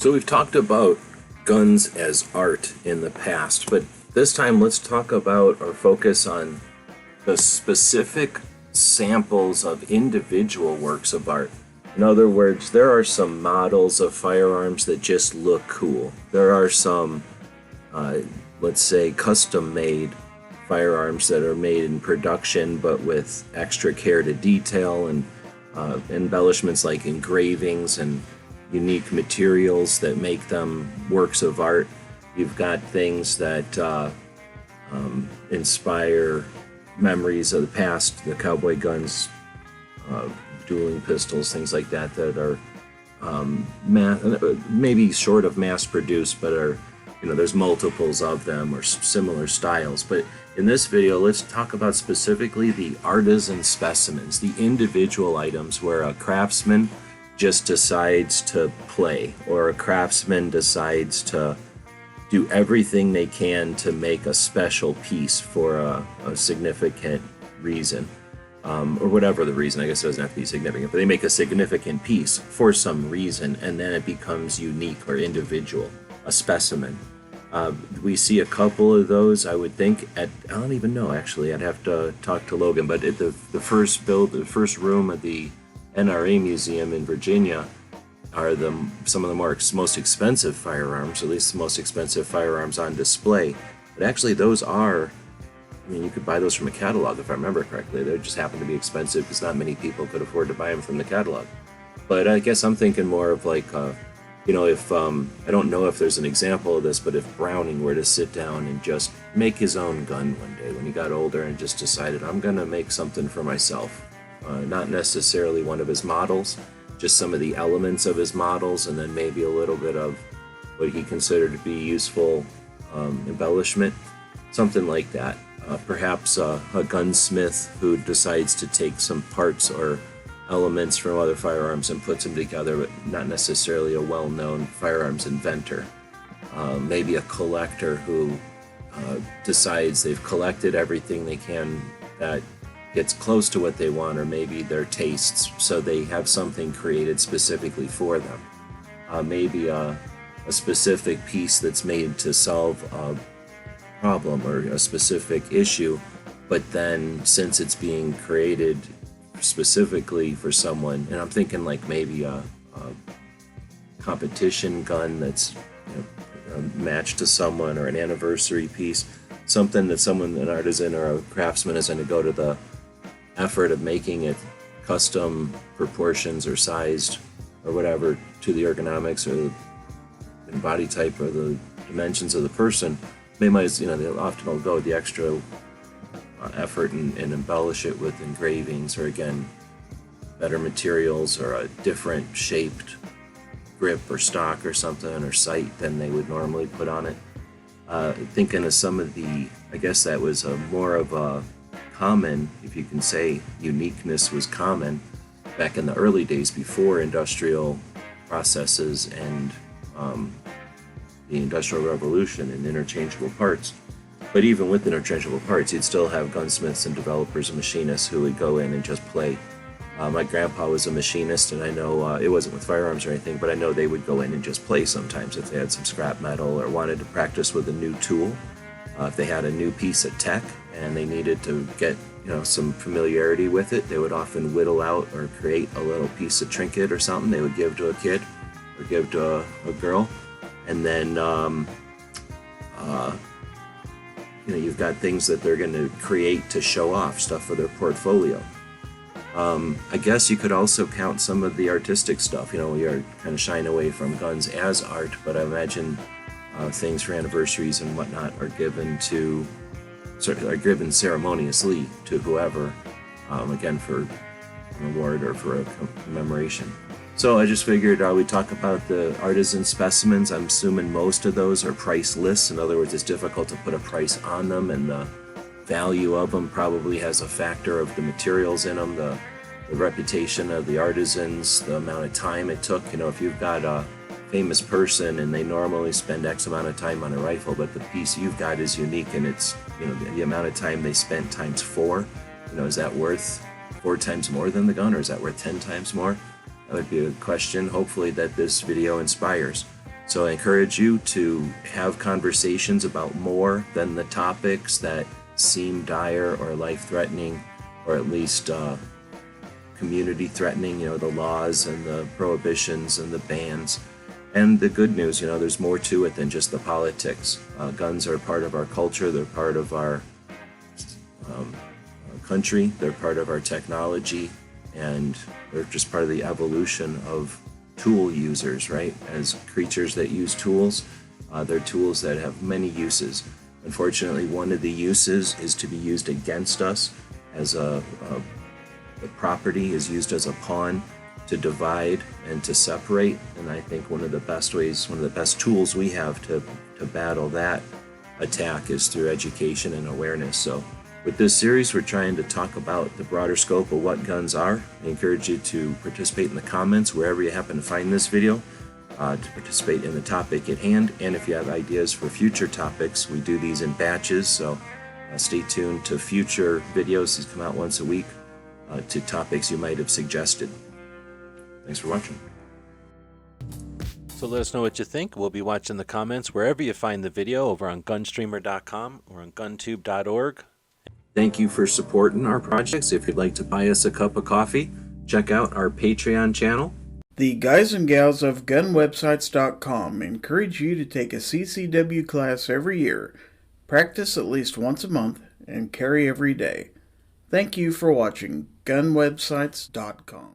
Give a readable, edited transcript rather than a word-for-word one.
So we've talked about guns as art in the past, but this time let's talk about or focus on the specific samples of individual works of art. In other words, there are some models of firearms that just look cool. There are some, let's say, custom-made firearms that are made in production but with extra care to detail and embellishments like engravings and unique materials that make them works of art. You've got things that inspire memories of the past, the cowboy guns, dueling pistols, things like that, that are maybe sort of mass-produced, but are, there's multiples of them or similar styles. But in this video, let's talk about specifically the artisan specimens, the individual items where a craftsman just decides to play, or a craftsman decides to do everything they can to make a special piece for a significant reason, or whatever the reason. I guess it doesn't have to be significant, but they make a significant piece for some reason, and then it becomes unique or individual, a specimen. We see a couple of those, I would think, I don't even know, actually. I'd have to talk to Logan, but at the first room of the NRA Museum in Virginia are some of the most expensive firearms, at least the most expensive firearms on display. But actually those are, you could buy those from a catalog if I remember correctly. They just happen to be expensive because not many people could afford to buy them from the catalog. But I guess I'm thinking more of like, if, I don't know if there's an example of this, but if Browning were to sit down and just make his own gun one day when he got older and just decided, I'm gonna make something for myself. Not necessarily one of his models, just some of the elements of his models, and then maybe a little bit of what he considered to be useful embellishment, something like that. Perhaps a gunsmith who decides to take some parts or elements from other firearms and puts them together, but not necessarily a well-known firearms inventor. Maybe a collector who decides they've collected everything they can that gets close to what they want, or maybe their tastes, so they have something created specifically for them. Maybe a specific piece that's made to solve a problem or a specific issue, but then since it's being created specifically for someone, and I'm thinking like maybe a competition gun that's a match to someone, or an anniversary piece, something that an artisan or a craftsman is going to go to the effort of making it custom proportions or sized or whatever to the ergonomics or the body type or the dimensions of the person. They often will go the extra effort and embellish it with engravings, or again, better materials, or a different shaped grip or stock or something, or sight than they would normally put on it. Thinking of some of I guess that was more of a common, if you can say uniqueness was common back in the early days before industrial processes and the Industrial Revolution and interchangeable parts. But even with interchangeable parts, you'd still have gunsmiths and developers and machinists who would go in and just play. My grandpa was a machinist, and I know it wasn't with firearms or anything, but I know they would go in and just play sometimes if they had some scrap metal or wanted to practice with a new tool. If they had a new piece of tech and they needed to get some familiarity with it, they would often whittle out or create a little piece of trinket or something they would give to a kid or give to a girl. And then you've got things that they're going to create to show off, stuff for their portfolio. I guess you could also count some of the artistic stuff. We are kind of shying away from guns as art, but I imagine things for anniversaries and whatnot are given ceremoniously to whoever, again for an award or for a commemoration. So I just figured we'd talk about the artisan specimens. I'm assuming most of those are priceless. In other words, it's difficult to put a price on them, and the value of them probably has a factor of the materials in them, the reputation of the artisans, the amount of time it took. If you've got a famous person and they normally spend X amount of time on a rifle, but the piece you've got is unique and it's, the amount of time they spent times 4, is that worth 4 times more than the gun, or is that worth 10 times more? That would be a question, hopefully, that this video inspires. So I encourage you to have conversations about more than the topics that seem dire or life-threatening, or at least community threatening, the laws and the prohibitions and the bans. And the good news, there's more to it than just the politics. Guns are part of our culture, they're part of our country, they're part of our technology, and they're just part of the evolution of tool users, right? As creatures that use tools, they're tools that have many uses. Unfortunately, one of the uses is to be used against us as the property is used as a pawn to divide and to separate. And I think one of the best ways, one of the best tools we have to battle that attack is through education and awareness. So with this series, we're trying to talk about the broader scope of what guns are. I encourage you to participate in the comments wherever you happen to find this video, to participate in the topic at hand. And if you have ideas for future topics, we do these in batches, so stay tuned to future videos. These come out once a week, to topics you might have suggested. Thanks for watching. So let us know what you think. We'll be watching the comments wherever you find the video, over on gunstreamer.com or on guntube.org. Thank you for supporting our projects. If you'd like to buy us a cup of coffee, check out our Patreon channel. The guys and gals of gunwebsites.com encourage you to take a CCW class every year, practice at least once a month, and carry every day. Thank you for watching gunwebsites.com.